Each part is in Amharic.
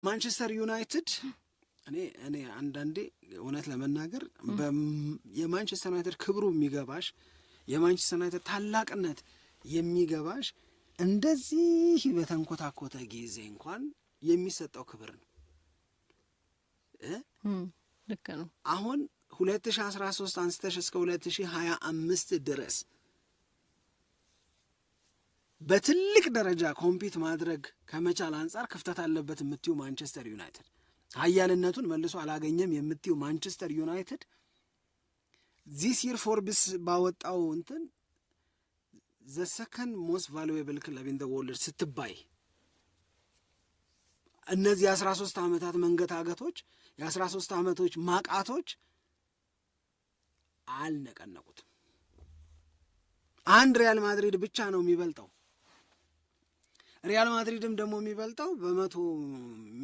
ማንቸስተር ዩናይትድ እኔ አንዳንዴ እውነት ለመናገር የማንቸስተር ዩናይትድ ክብሩ የሚገባሽ የማንቸስተር ዩናይትድ ታላቅነት የሚገባሽ እንደዚህ በተንኮታኮተ ጊዜ እንኳን የሚሰጠው ክብር ነው። ልክ ነው። አሁን 2013 አንስተሽ እስከ 2025 ድረስ በትልቅ ደረጃ ኮምፒት ማድረግ ከመቻል አንጻር ክፍተት አለበት የምትዩ ማንቸስተር ዩናይትድ፣ ኃያልነቱን መልሶ አላገኘም የምትዩ ማንቸስተር ዩናይትድ ዚስ ይር ፎርብስ ባወጣው እንትን ዘ ሰከንድ ሞስት ቫሉዌብል ክለብ ኢን ዘ ወርልድ ስትባይ እነዚህ የ13 ዓመታት መንገታገቶች የ13 ዓመቶች ማቃቶች አልነቀነቁትም። አንድ ሪያል ማድሪድ ብቻ ነው የሚበልጠው። ሪያል ማድሪድም ደግሞ የሚበልጠው በ100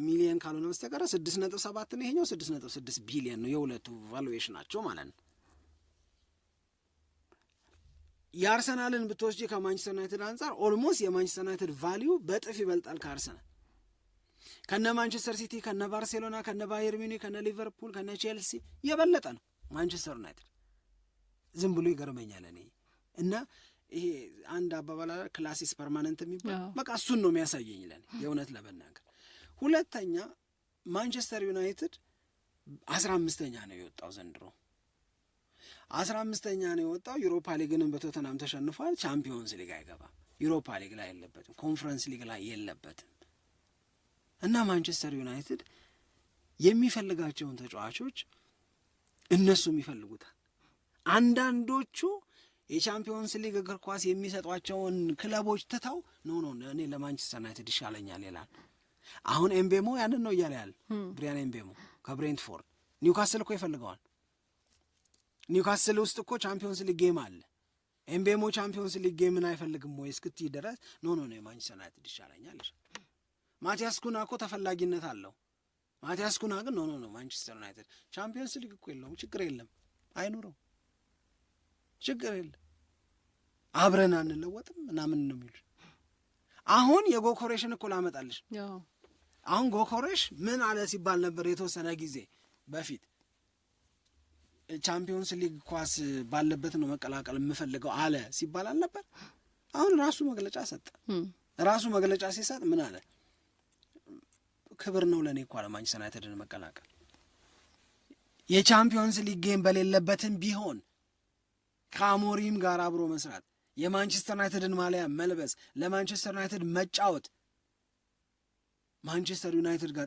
ሚሊዮን ካልሆነ በስተቀር 6.7 ነው፣ ይሄኛው 6.6 ቢሊዮን ነው። የሁለቱ ቫሉዌሽን ናቸው ማለት ነው። የአርሰናልን ብትወስጂ ከማንቸስተር ዩናይትድ አንጻር ኦልሞስት የማንቸስተር ዩናይትድ ቫሊዩ በጥፍ ይበልጣል ከአርሰናል። ከነ ማንቸስተር ሲቲ፣ ከነ ባርሴሎና፣ ከነ ባየር ሚኒክ፣ ከነ ሊቨርፑል፣ ከነ ቼልሲ የበለጠ ነው ማንቸስተር ዩናይትድ። ዝም ብሎ ይገርመኛል እኔ እና ይሄ አንድ አባባል ክላሲስ ፐርማነንት የሚባል በቃ እሱን ነው የሚያሳየኝ ለኔ የእውነት ለመናገር። ሁለተኛ ማንቸስተር ዩናይትድ 15ኛ ነው የወጣው ዘንድሮ 15ኛ ነው የወጣው። ዩሮፓ ሊግንም በቶተናም ተሸንፏል። ቻምፒዮንስ ሊግ አይገባም። ዩሮፓ ሊግ ላይ የለበትም፣ ኮንፈረንስ ሊግ ላይ የለበትም። እና ማንቸስተር ዩናይትድ የሚፈልጋቸውን ተጫዋቾች እነሱም ይፈልጉታል። አንዳንዶቹ የቻምፒዮንስ ሊግ እግር ኳስ የሚሰጧቸውን ክለቦች ትተው ኖ እኔ ለማንቸስተር ዩናይትድ ይሻለኛል ይላል። አሁን ኤምቤሞ ያንን ነው እያለ ያለ ብሪያን ኤምቤሞ ከብሬንትፎርድ ኒውካስል እኮ ይፈልገዋል። ኒውካስል ውስጥ እኮ ቻምፒዮንስ ሊግ ጌም አለ። ኤምቤሞ ቻምፒዮንስ ሊግ ጌምን አይፈልግም ወይ እስክትይ ድረስ ኖ የማንቸስተር ዩናይትድ ይሻለኛል። ማቲያስ ኩና እኮ ተፈላጊነት አለው። ማቲያስ ኩና ግን ኖ ማንቸስተር ዩናይትድ ቻምፒዮንስ ሊግ እኮ የለውም፣ ችግር የለም አይኑረው፣ ችግር የለም አብረን አንለወጥም ምናምን ነው የሚሉት። አሁን የጎኮሬሽን እኮ ላመጣልሽ። አሁን ጎኮሬሽ ምን አለ ሲባል ነበር የተወሰነ ጊዜ በፊት ቻምፒዮንስ ሊግ ኳስ ባለበት ነው መቀላቀል የምፈልገው አለ ሲባል አልነበር? አሁን ራሱ መግለጫ ሰጠ። ራሱ መግለጫ ሲሰጥ ምን አለ? ክብር ነው ለእኔ እኮ አለ ማንቸስተር ዩናይትድን መቀላቀል። የቻምፒዮንስ ሊግ ጌም በሌለበትም ቢሆን ከአሞሪም ጋር አብሮ መስራት፣ የማንቸስተር ዩናይትድን ማሊያ መልበስ፣ ለማንቸስተር ዩናይትድ መጫወት ማንቸስተር ዩናይትድ ጋር